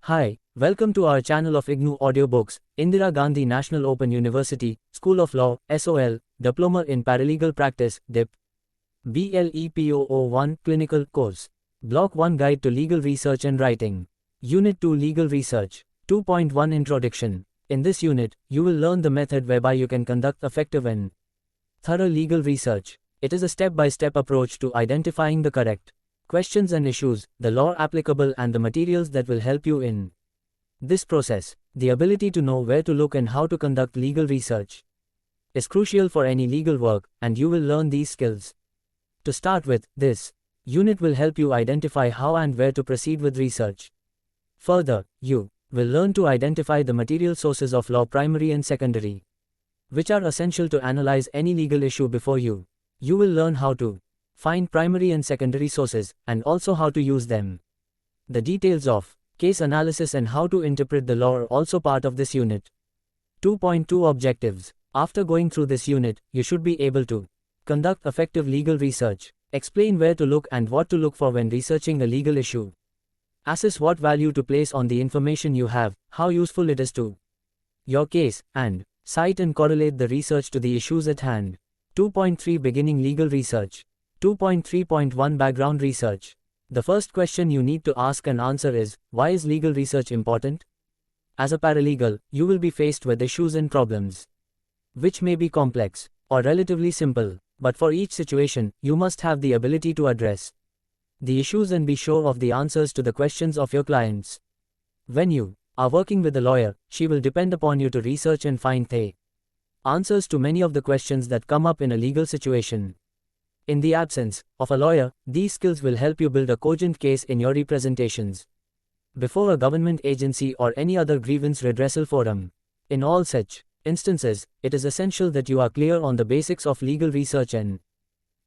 Hi, welcome to our channel of IGNOU Audiobooks, Indira Gandhi National Open University, School of Law, SOL, Diploma in Paralegal Practice, DIP. BLEPOO1 Clinical Course. Block 1 Guide to Legal Research and Writing. Unit 2 Legal Research. 2.1 Introduction. In this unit, you will learn the method whereby you can conduct effective and thorough legal research. It is a step-by-step approach to identifying the correct questions and issues, the law applicable and the materials that will help you in this process. The ability to know where to look and how to conduct legal research is crucial for any legal work, and you will learn these skills. To start with, this unit will help you identify how and where to proceed with research. Further, you will learn to identify the material sources of law, primary and secondary, which are essential to analyze any legal issue before you. You will learn how to find primary and secondary sources, and also how to use them. The details of case analysis and how to interpret the law are also part of this unit. 2.2 Objectives. After going through this unit, you should be able to conduct effective legal research, explain where to look and what to look for when researching a legal issue, assess what value to place on the information you have, how useful it is to your case, and cite and correlate the research to the issues at hand. 2.3 Beginning legal research. 2.3.1 Background research. The first question you need to ask and answer is, why is legal research important? As a paralegal, you will be faced with issues and problems, which may be complex or relatively simple, but for each situation, you must have the ability to address the issues and be sure of the answers to the questions of your clients. When you are working with a lawyer, she will depend upon you to research and find the answers to many of the questions that come up in a legal situation. In the absence of a lawyer, these skills will help you build a cogent case in your representations before a government agency or any other grievance redressal forum. In all such instances, it is essential that you are clear on the basics of legal research and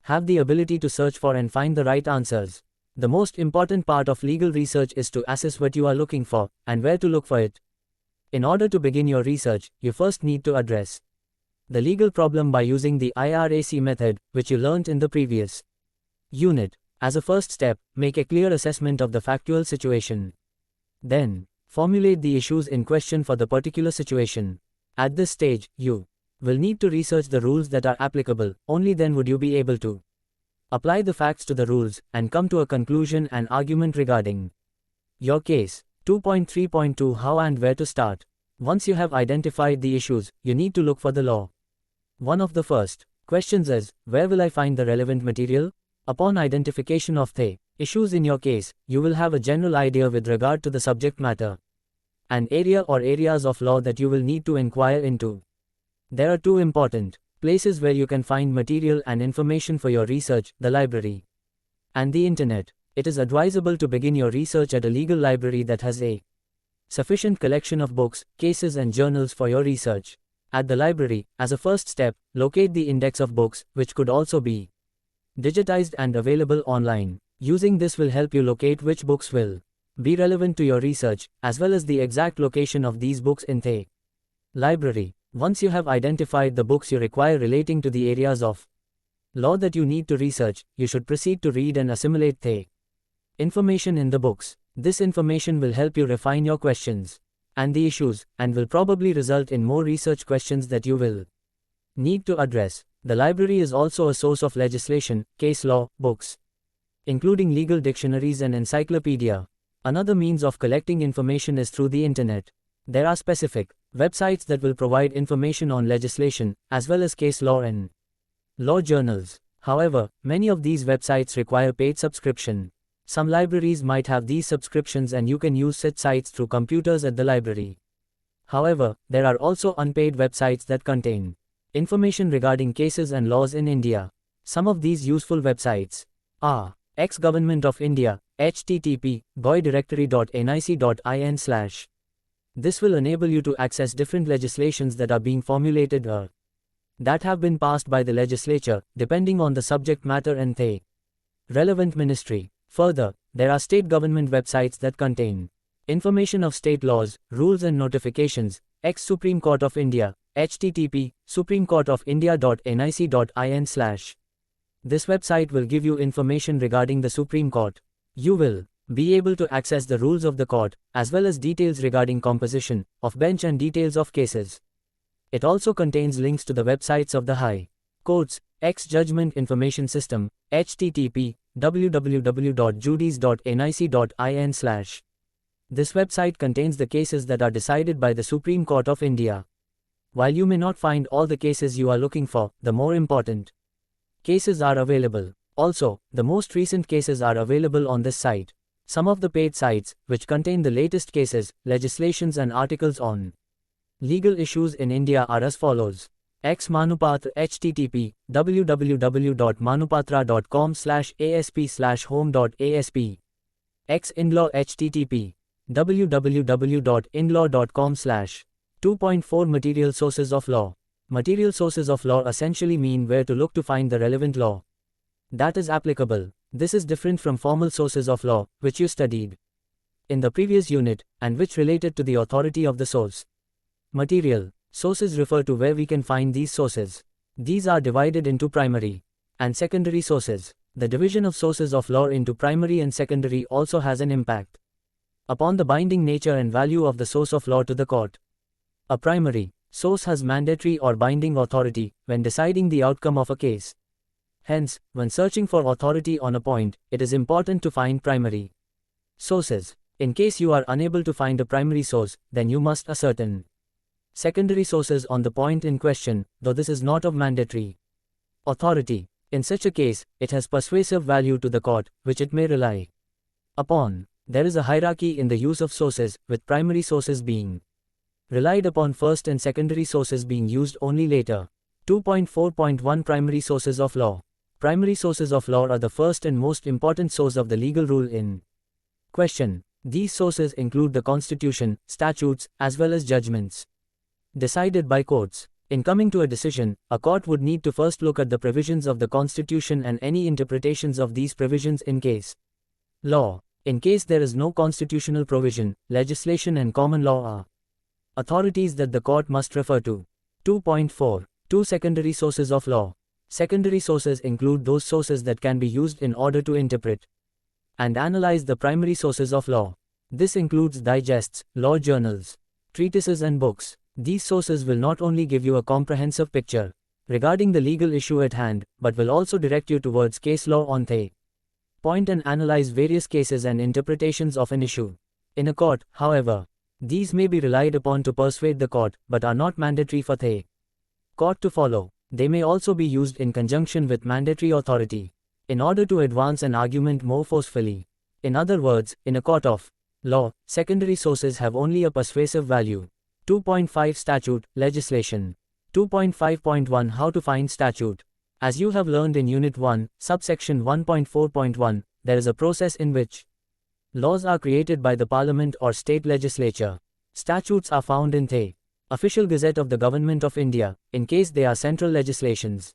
have the ability to search for and find the right answers. The most important part of legal research is to assess what you are looking for and where to look for it. In order to begin your research, you first need to address the legal problem by using the IRAC method, which you learnt in the previous unit. As a first step, make a clear assessment of the factual situation. Then, formulate the issues in question for the particular situation. At this stage, you will need to research the rules that are applicable. Only then would you be able to apply the facts to the rules and come to a conclusion and argument regarding your case. 2.3.2 How and where to start. Once you have identified the issues, you need to look for the law. One of the first questions is, where will I find the relevant material? Upon identification of the issues in your case, you will have a general idea with regard to the subject matter, an area or areas of law that you will need to inquire into. There are two important places where you can find material and information for your research: the library and the internet. It is advisable to begin your research at a legal library that has a sufficient collection of books, cases and journals for your research. At the library, as a first step, locate the index of books, which could also be digitized and available online. Using this will help you locate which books will be relevant to your research, as well as the exact location of these books in the library. Once you have identified the books you require relating to the areas of law that you need to research, you should proceed to read and assimilate the information in the books. This information will help you refine your questions and the issues, and will probably result in more research questions that you will need to address. The library is also a source of legislation, case law, books, including legal dictionaries and encyclopedia. Another means of collecting information is through the internet. There are specific websites that will provide information on legislation, as well as case law and law journals. However, many of these websites require paid subscription. Some libraries might have these subscriptions and you can use such sites through computers at the library. However, there are also unpaid websites that contain information regarding cases and laws in India. Some of these useful websites are ex-Government of India, http://goidirectory.nic.in/. This will enable you to access different legislations that are being formulated or that have been passed by the legislature, depending on the subject matter and the relevant ministry. Further, there are state government websites that contain information of state laws, rules and notifications. Ex-Supreme Court of India, http://supremecourtofindia.nic.in/. This website will give you information regarding the Supreme Court. You will Be able to access the rules of the court, as well as details regarding composition of bench and details of cases. It also contains links to the websites of the High Court's Judgment Information System, http www.judis.nic.in/. This website contains the cases that are decided by the Supreme Court of India. While you may not find all the cases you are looking for, the more important cases are available. Also, the most recent cases are available on this site. Some of the paid sites, which contain the latest cases, legislations and articles on legal issues in India are as follows. X Manupatra http www.manupatra.com/asp/home.asp. X Inlaw http www.inlaw.com/. 2.4 Material sources of law. Material sources of law essentially mean where to look to find the relevant law that is applicable. This is different from formal sources of law, which you studied in the previous unit, and which related to the authority of the source. Material sources refer to where we can find these sources. These are divided into primary and secondary sources. The division of sources of law into primary and secondary also has an impact upon the binding nature and value of the source of law to the court. A primary source has mandatory or binding authority when deciding the outcome of a case. Hence, when searching for authority on a point, it is important to find primary sources. In case you are unable to find a primary source, then you must ascertain secondary sources on the point in question, though this is not of mandatory authority. In such a case, it has persuasive value to the court, which it may rely upon. There is a hierarchy in the use of sources, with primary sources being relied upon first and secondary sources being used only later. 2.4.1 Primary sources of law. Primary sources of law are the first and most important source of the legal rule in question. These sources include the Constitution, statutes, as well as judgments decided by courts. In coming to a decision, a court would need to first look at the provisions of the Constitution and any interpretations of these provisions in case law. In case there is no constitutional provision, legislation and common law are authorities that the court must refer to. 2.4. 2 Secondary sources of law. Secondary sources include those sources that can be used in order to interpret and analyze the primary sources of law. This includes digests, law journals, treatises and books. These sources will not only give you a comprehensive picture regarding the legal issue at hand, but will also direct you towards case law on the point and analyze various cases and interpretations of an issue. In a court, however, these may be relied upon to persuade the court, but are not mandatory for the court to follow. They may also be used in conjunction with mandatory authority in order to advance an argument more forcefully. In other words, in a court of law, secondary sources have only a persuasive value. 2.5 Statute, legislation. 2.5.1 How to find statute. As you have learned in Unit 1, subsection 1.4.1, there is a process in which laws are created by the Parliament or state legislature. Statutes are found in the Official Gazette of the Government of India, in case they are central legislations.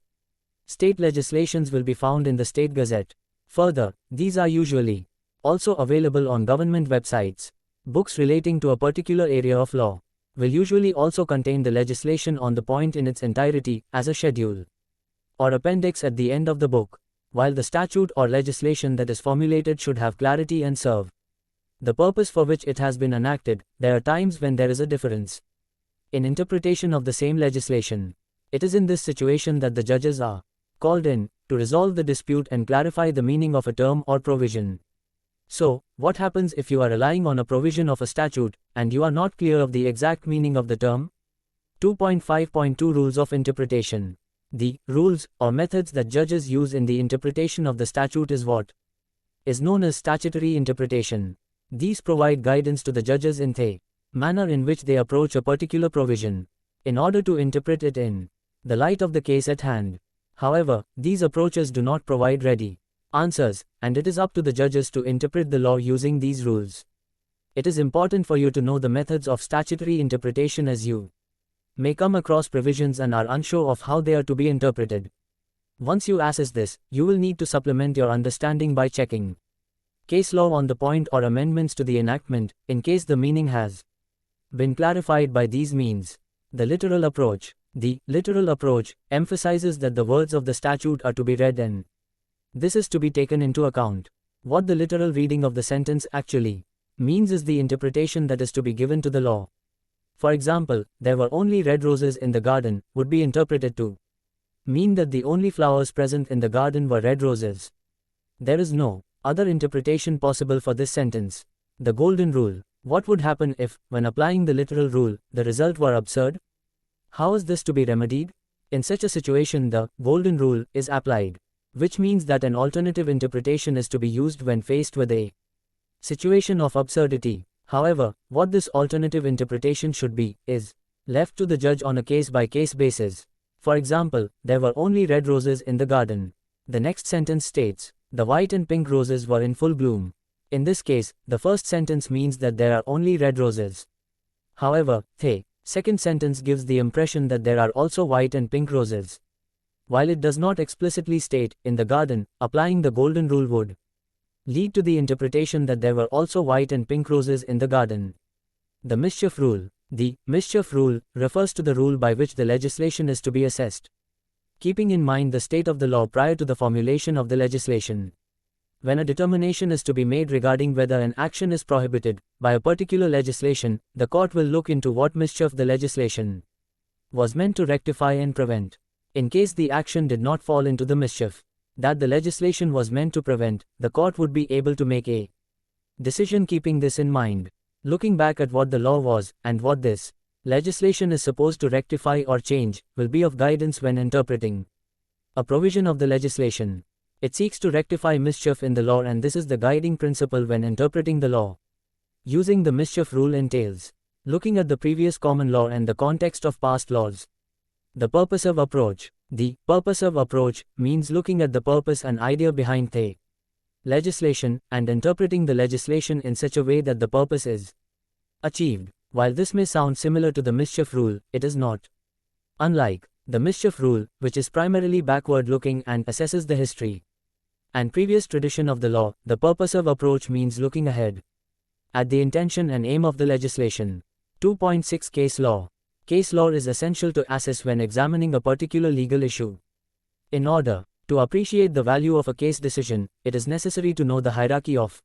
State legislations will be found in the State Gazette. Further, these are usually also available on government websites. Books relating to a particular area of law will usually also contain the legislation on the point in its entirety, as a schedule or appendix at the end of the book. While the statute or legislation that is formulated should have clarity and serve the purpose for which it has been enacted, there are times when there is a difference in interpretation of the same legislation. It is in this situation that the judges are called in to resolve the dispute and clarify the meaning of a term or provision. So, what happens if you are relying on a provision of a statute, and you are not clear of the exact meaning of the term? 2.5.2 Rules of interpretation. The rules or methods that judges use in the interpretation of the statute is what is known as statutory interpretation. These provide guidance to the judges in the manner in which they approach a particular provision, in order to interpret it in the light of the case at hand. However, these approaches do not provide ready answers, and it is up to the judges to interpret the law using these rules. It is important for you to know the methods of statutory interpretation, as you may come across provisions and are unsure of how they are to be interpreted. Once you assess this, you will need to supplement your understanding by checking case law on the point or amendments to the enactment, in case the meaning has been clarified by these means. The literal approach. The literal approach emphasizes that the words of the statute are to be read and this is to be taken into account What the literal reading of the sentence actually means is the interpretation that is to be given to the law. For example, there were only red roses in the garden would be interpreted to mean that the only flowers present in the garden were red roses. There is no other interpretation possible for this sentence. The golden rule. What would happen if, when applying the literal rule, the result were absurd? How is this to be remedied? In such a situation, the golden rule is applied, which means that an alternative interpretation is to be used when faced with a situation of absurdity. However, what this alternative interpretation should be is left to the judge on a case-by-case basis. For example, there were only red roses in the garden. The next sentence states, the white and pink roses were in full bloom. In this case, the first sentence means that there are only red roses. However, the second sentence gives the impression that there are also white and pink roses. While it does not explicitly state, in the garden, applying the golden rule would lead to the interpretation that there were also white and pink roses in the garden. The mischief rule. The mischief rule refers to the rule by which the legislation is to be assessed, keeping in mind the state of the law prior to the formulation of the legislation. When a determination is to be made regarding whether an action is prohibited by a particular legislation, the court will look into what mischief the legislation was meant to rectify and prevent. In case the action did not fall into the mischief that the legislation was meant to prevent, the court would be able to make a decision keeping this in mind. Looking back at what the law was, and what this legislation is supposed to rectify or change, will be of guidance when interpreting a provision of the legislation. It seeks to rectify mischief in the law, and this is the guiding principle when interpreting the law. Using the mischief rule entails looking at the previous common law and the context of past laws. The purposive approach. The purposive approach means looking at the purpose and idea behind the legislation, and interpreting the legislation in such a way that the purpose is achieved. While this may sound similar to the mischief rule, it is not. Unlike the mischief rule, which is primarily backward-looking and assesses the history and previous tradition of the law, the purposive approach means looking ahead at the intention and aim of the legislation. 2.6 Case law. Case law is essential to assess when examining a particular legal issue. In order to appreciate the value of a case decision, it is necessary to know the hierarchy of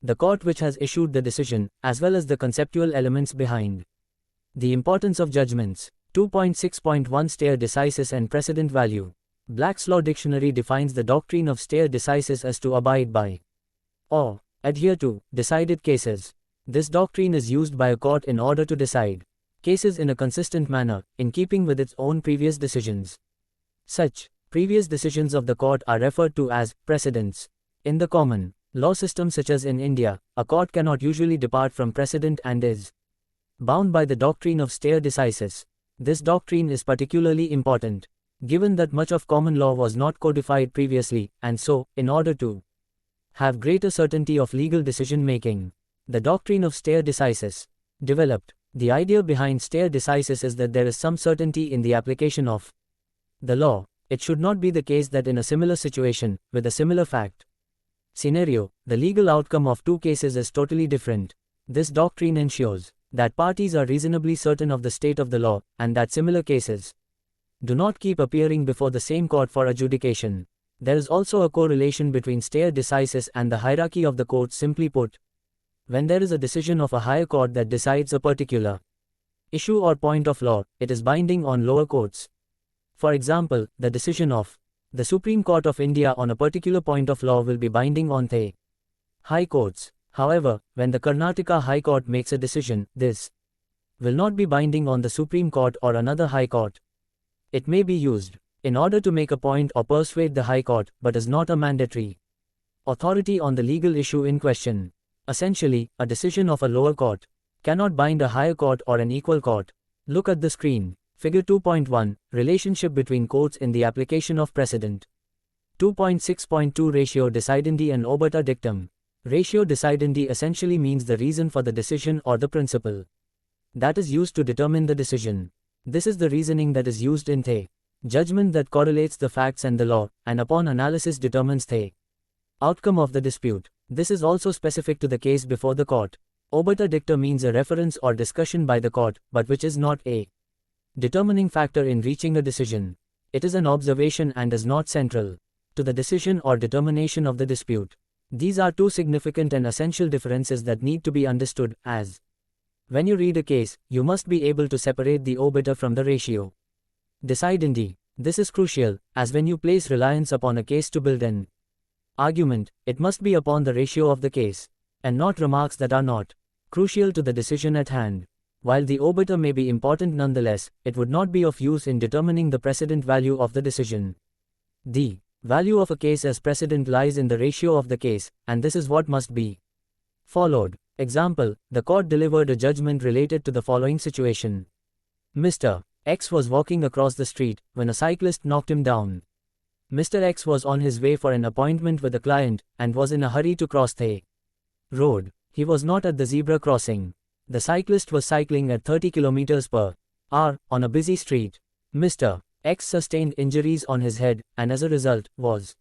the court which has issued the decision, as well as the conceptual elements behind the importance of judgments. 2.6.1 Stare decisis and precedent value. Black's Law Dictionary defines the doctrine of stare decisis as to abide by or adhere to decided cases. This doctrine is used by a court in order to decide cases in a consistent manner, in keeping with its own previous decisions. Such previous decisions of the court are referred to as precedents. In the common law system such as in India, a court cannot usually depart from precedent and is bound by the doctrine of stare decisis. This doctrine is particularly important, given that much of common law was not codified previously, and so, in order to have greater certainty of legal decision-making, the doctrine of stare decisis developed. The idea behind stare decisis is that there is some certainty in the application of the law. It should not be the case that in a similar situation, with a similar fact scenario, the legal outcome of two cases is totally different. This doctrine ensures that parties are reasonably certain of the state of the law, and that similar cases do not keep appearing before the same court for adjudication. There is also a correlation between stare decisis and the hierarchy of the courts. Simply put, when there is a decision of a higher court that decides a particular issue or point of law, it is binding on lower courts. For example, the decision of the Supreme Court of India on a particular point of law will be binding on the high courts. However, when the Karnataka High Court makes a decision, this will not be binding on the Supreme Court or another high court. It may be used in order to make a point or persuade the high court, but is not a mandatory authority on the legal issue in question. Essentially, a decision of a lower court cannot bind a higher court or an equal court. Look at the screen. Figure 2.1, Relationship between courts in the application of precedent. 2.6.2 Ratio decidendi and obiter dictum. Ratio decidendi essentially means the reason for the decision or the principle that is used to determine the decision. This is the reasoning that is used in the judgment that correlates the facts and the law, and upon analysis determines the outcome of the dispute. This is also specific to the case before the court. Obiter dicta means a reference or discussion by the court, but which is not a determining factor in reaching a decision. It is an observation and is not central to the decision or determination of the dispute. These are two significant and essential differences that need to be understood, as when you read a case, you must be able to separate the obiter from the ratio decidendi. This is crucial, as when you place reliance upon a case to build an argument, it must be upon the ratio of the case, and not remarks that are not crucial to the decision at hand. While the obiter may be important nonetheless, it would not be of use in determining the precedent value of the decision. The value of a case as precedent lies in the ratio of the case, and this is what must be followed. Example, the court delivered a judgment related to the following situation. Mr. X was walking across the street when a cyclist knocked him down. Mr. X was on his way for an appointment with a client and was in a hurry to cross the road. He was not at the zebra crossing. The cyclist was cycling at 30 km/h on a busy street. Mr. X sustained injuries on his head and as a result was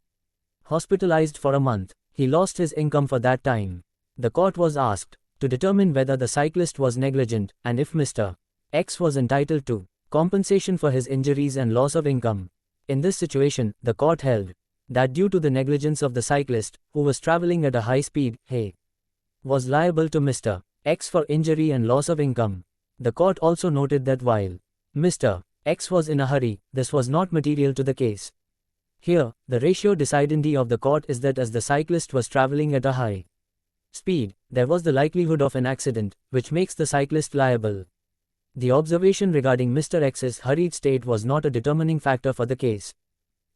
hospitalized for a month. He lost his income for that time. The court was asked to determine whether the cyclist was negligent and if Mr. X was entitled to compensation for his injuries and loss of income. In this situation, the court held that due to the negligence of the cyclist, who was traveling at a high speed, he was liable to Mr. X for injury and loss of income. The court also noted that while Mr. X was in a hurry, this was not material to the case. Here, the ratio decidendi of the court is that as the cyclist was traveling at a high speed, there was the likelihood of an accident, which makes the cyclist liable. The observation regarding Mr. X's hurried state was not a determining factor for the case.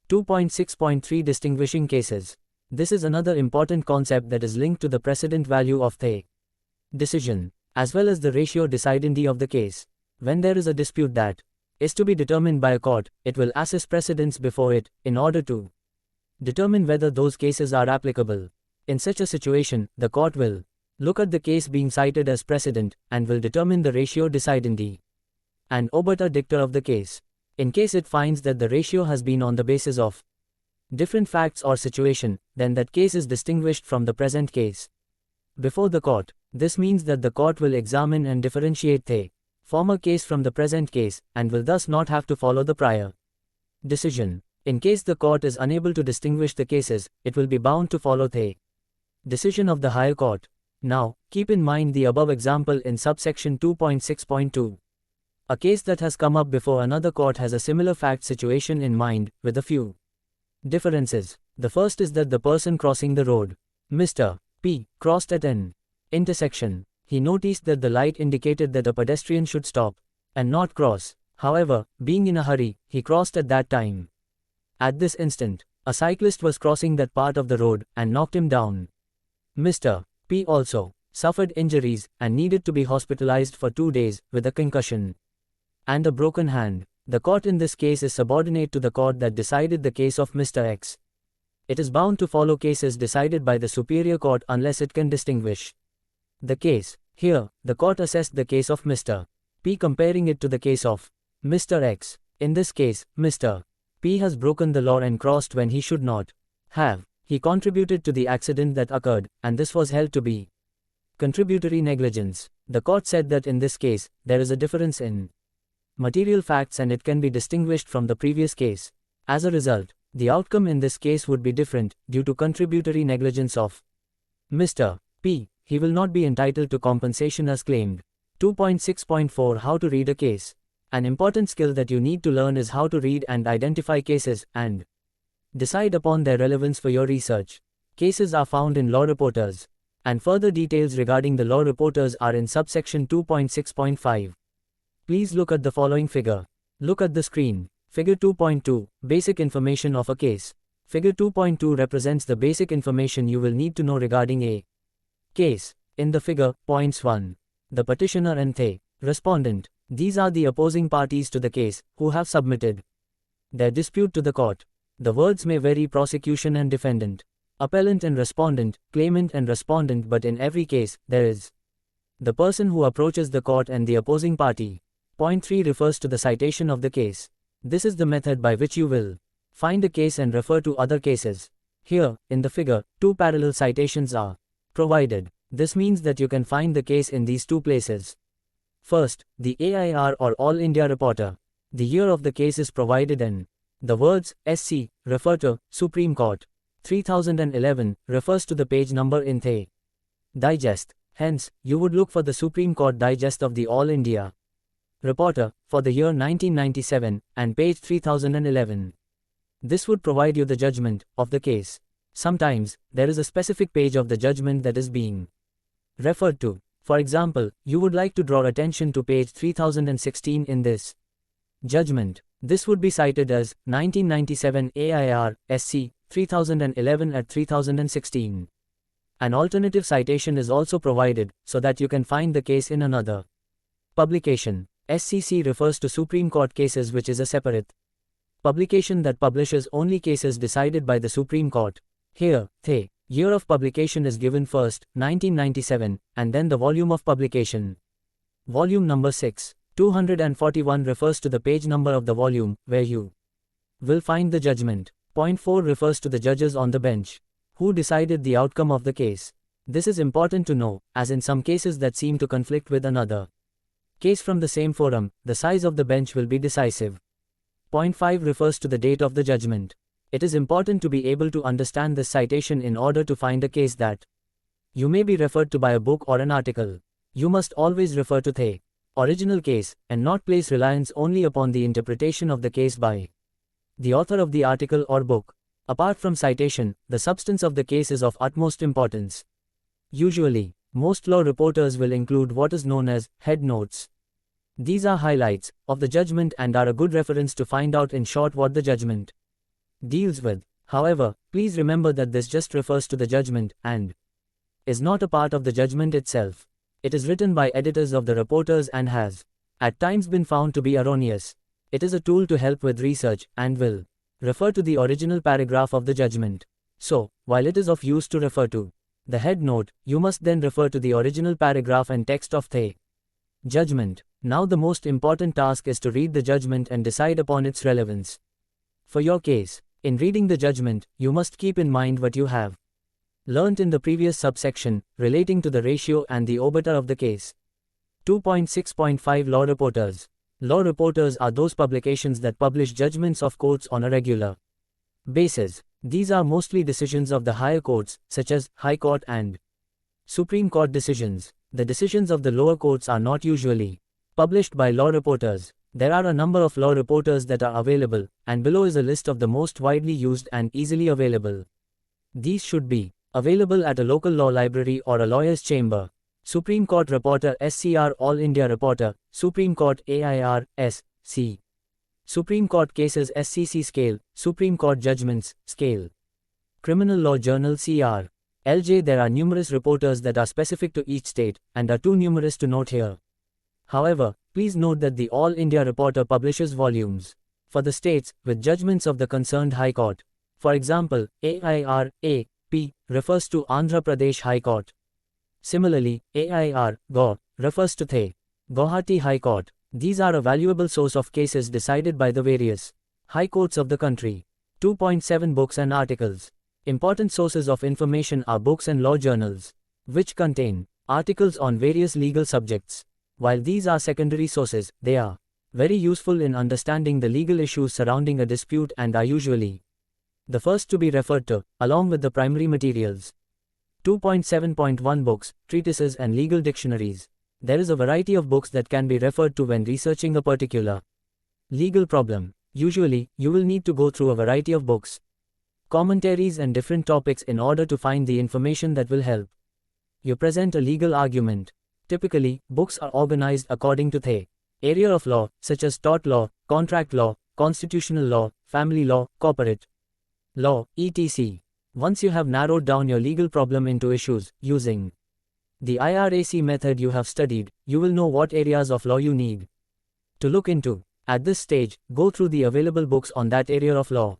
2.6.3 Distinguishing cases. This is another important concept that is linked to the precedent value of the decision, as well as the ratio decidendi of the case. When there is a dispute that is to be determined by a court, it will assess precedents before it, in order to determine whether those cases are applicable. In such a situation, the court will look at the case being cited as precedent, and will determine the ratio decidendi and obiter dicta of the case. In case it finds that the ratio has been on the basis of different facts or situation, then that case is distinguished from the present case before the court. This means that the court will examine and differentiate the former case from the present case, and will thus not have to follow the prior decision. In case the court is unable to distinguish the cases, it will be bound to follow the decision of the higher court. Now, keep in mind the above example in subsection 2.6.2. A case that has come up before another court has a similar fact situation in mind, with a few differences. The first is that the person crossing the road, Mr. P, crossed at an intersection. He noticed that the light indicated that a pedestrian should stop and not cross. However, being in a hurry, he crossed at that time. At this instant, a cyclist was crossing that part of the road and knocked him down. Mr. P also suffered injuries and needed to be hospitalized for 2 days with a concussion and a broken hand. The court in this case is subordinate to the court that decided the case of Mr. X. It is bound to follow cases decided by the superior court unless it can distinguish the case. Here, the court assessed the case of Mr. P comparing it to the case of Mr. X. In this case, Mr. P has broken the law and crossed when he should not have. He contributed to the accident that occurred, and this was held to be contributory negligence. The court said that in this case, there is a difference in material facts and it can be distinguished from the previous case. As a result, the outcome in this case would be different, due to contributory negligence of Mr. P. He will not be entitled to compensation as claimed. 2.6.4 How to read a case. An important skill that you need to learn is how to read and identify cases, and decide upon their relevance for your research. Cases are found in law reporters, and further details regarding the law reporters are in subsection 2.6.5. Please look at the following figure. Look at the screen. Figure 2.2, Basic information of a case. Figure 2.2 represents the basic information you will need to know regarding a case. In the figure, points 1. The petitioner and the respondent. These are the opposing parties to the case, who have submitted their dispute to the court. The words may vary: prosecution and defendant, appellant and respondent, claimant and respondent, but in every case, there is the person who approaches the court and the opposing party. Point 3 refers to the citation of the case. This is the method by which you will find a case and refer to other cases. Here, in the figure, 2 parallel citations are provided. This means that you can find the case in these 2 places. First, the AIR or All India Reporter. The year of the case is provided in the words SC refer to Supreme Court. 3011 refers to the page number in The Digest. Hence, you would look for the Supreme Court Digest of the All India Reporter for the year 1997 and page 3011. This would provide you the judgment of the case. Sometimes, there is a specific page of the judgment that is being referred to. For example, you would like to draw attention to page 3016 in this judgment. This would be cited as 1997 AIR SC 3011 at 3016. An alternative citation is also provided so that you can find the case in another publication. SCC refers to Supreme Court cases, which is a separate publication that publishes only cases decided by the Supreme Court. Here, the year of publication is given first, 1997, and then the volume of publication. Volume number 6. 241 refers to the page number of the volume, where you will find the judgment. Point 4 refers to the judges on the bench, who decided the outcome of the case. This is important to know, as in some cases that seem to conflict with another case from the same forum, the size of the bench will be decisive. Point 5 refers to the date of the judgment. It is important to be able to understand this citation in order to find a case that you may be referred to by a book or an article. You must always refer to the original case, and not place reliance only upon the interpretation of the case by the author of the article or book. Apart from citation, the substance of the case is of utmost importance. Usually, most law reporters will include what is known as head notes. These are highlights of the judgment and are a good reference to find out in short what the judgment deals with. However, please remember that this just refers to the judgment and is not a part of the judgment itself. It is written by editors of the reporters and has at times been found to be erroneous. It is a tool to help with research and will refer to the original paragraph of the judgment. So, while it is of use to refer to the head note, you must then refer to the original paragraph and text of the judgment. Now the most important task is to read the judgment and decide upon its relevance for your case. In reading the judgment, you must keep in mind what you have learnt in the previous subsection, relating to the ratio and the obiter of the case. 2.6.5 Law Reporters. Law reporters are those publications that publish judgments of courts on a regular basis. These are mostly decisions of the higher courts, such as High Court and Supreme Court decisions. The decisions of the lower courts are not usually published by law reporters. There are a number of law reporters that are available, and below is a list of the most widely used and easily available. These should be available at a local law library or a lawyer's chamber. Supreme Court Reporter SCR All India Reporter, Supreme Court AIR SC. Supreme Court Cases SCC Scale, Supreme Court Judgments Scale. Criminal Law Journal CR LJ. There are numerous reporters that are specific to each state, and are too numerous to note here. However, please note that the All India Reporter publishes volumes for the states with judgments of the concerned High Court. For example, AIR AP refers to Andhra Pradesh High Court. Similarly, AIR GAU refers to the Guwahati High Court. These are a valuable source of cases decided by the various high courts of the country. 2.7 Books and articles. Important sources of information are books and law journals, which contain articles on various legal subjects. While these are secondary sources, they are very useful in understanding the legal issues surrounding a dispute and are usually the first to be referred to, along with the primary materials. 2.7.1 Books, treatises and legal dictionaries. There is a variety of books that can be referred to when researching a particular legal problem. Usually, you will need to go through a variety of books, commentaries and different topics in order to find the information that will help you present a legal argument. Typically, books are organized according to the area of law, such as tort law, contract law, constitutional law, family law, corporate law, etc. Once you have narrowed down your legal problem into issues, using the IRAC method you have studied, you will know what areas of law you need to look into. At this stage, go through the available books on that area of law.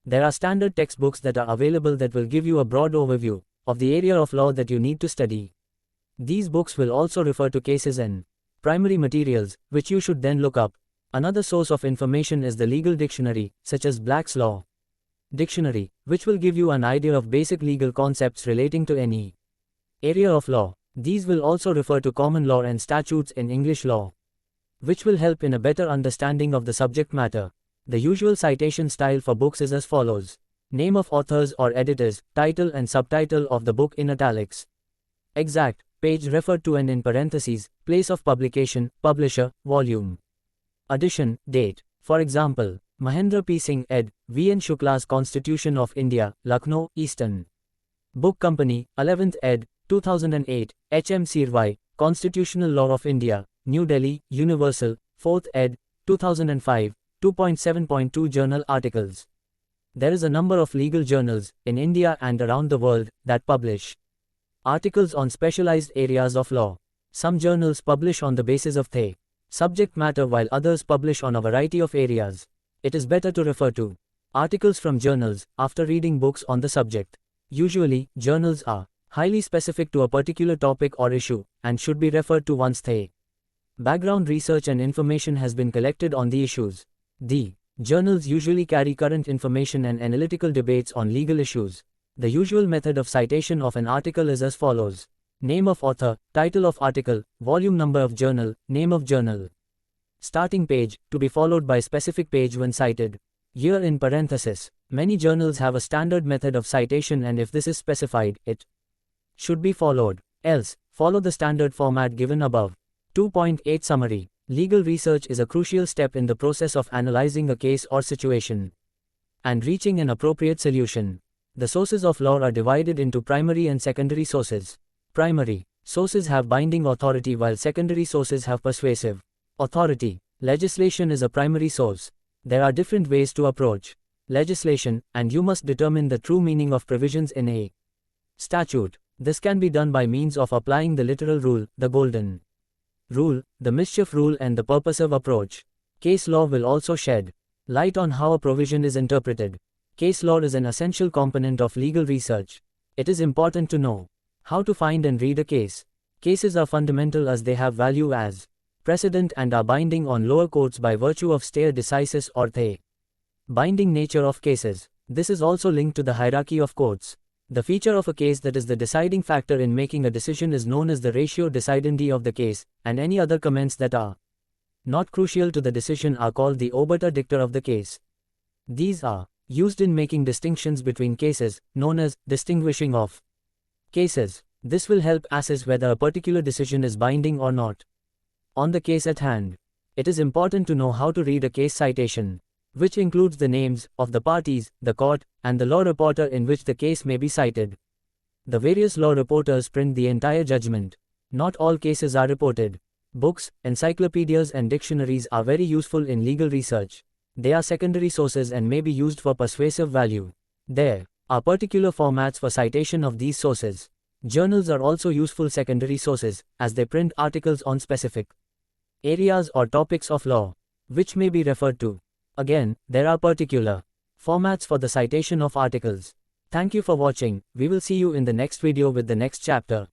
There are standard textbooks that are available that will give you a broad overview of the area of law that you need to study. These books will also refer to cases and primary materials, which you should then look up. Another source of information is the legal dictionary, such as Black's Law Dictionary, which will give you an idea of basic legal concepts relating to any area of law. These will also refer to common law and statutes in English law, which will help in a better understanding of the subject matter. The usual citation style for books is as follows. Name of authors or editors, title and subtitle of the book in italics. Exact, page referred to and in parentheses, place of publication, publisher, volume. Addition, date. For example, Mahendra P. Singh ed. V. N. Shukla's Constitution of India, Lucknow, Eastern. Book Company, 11th ed. 2008, H. M. Sirvai, Constitutional Law of India, New Delhi, Universal, 4th ed. 2005, 2.7.2 journal articles. There is a number of legal journals, in India and around the world, that publish articles on specialized areas of law. Some journals publish on the basis of the subject matter while others publish on a variety of areas. It is better to refer to articles from journals after reading books on the subject. Usually, journals are highly specific to a particular topic or issue, and should be referred to once the background research and information has been collected on the issues. The journals usually carry current information and analytical debates on legal issues. The usual method of citation of an article is as follows. Name of author, title of article, volume number of journal, name of journal. Starting page, to be followed by specific page when cited. Year in parenthesis. Many journals have a standard method of citation, and if this is specified, it should be followed. Else, follow the standard format given above. 2.8 Summary. Legal research is a crucial step in the process of analyzing a case or situation and reaching an appropriate solution. The sources of law are divided into primary and secondary sources. Primary sources have binding authority while secondary sources have persuasive authority. Legislation is a primary source. There are different ways to approach legislation, and you must determine the true meaning of provisions in a statute. This can be done by means of applying the literal rule, the golden rule, the mischief rule, and the purposive approach. Case law will also shed light on how a provision is interpreted. Case law is an essential component of legal research. It is important to know how to find and read a case. Cases are fundamental as they have value as precedent and are binding on lower courts by virtue of stare decisis or the binding nature of cases. This is also linked to the hierarchy of courts. The feature of a case that is the deciding factor in making a decision is known as the ratio decidendi of the case, and any other comments that are not crucial to the decision are called the obiter dicta of the case. These are used in making distinctions between cases, known as distinguishing of cases. This will help assess whether a particular decision is binding or not on the case at hand. It is important to know how to read a case citation, which includes the names of the parties, the court, and the law reporter in which the case may be cited. The various law reporters print the entire judgment. Not all cases are reported. Books, encyclopedias, and dictionaries are very useful in legal research. They are secondary sources and may be used for persuasive value. There are particular formats for citation of these sources. Journals are also useful secondary sources, as they print articles on specific areas or topics of law, which may be referred to. Again, there are particular formats for the citation of articles. Thank you for watching. We will see you in the next video with the next chapter.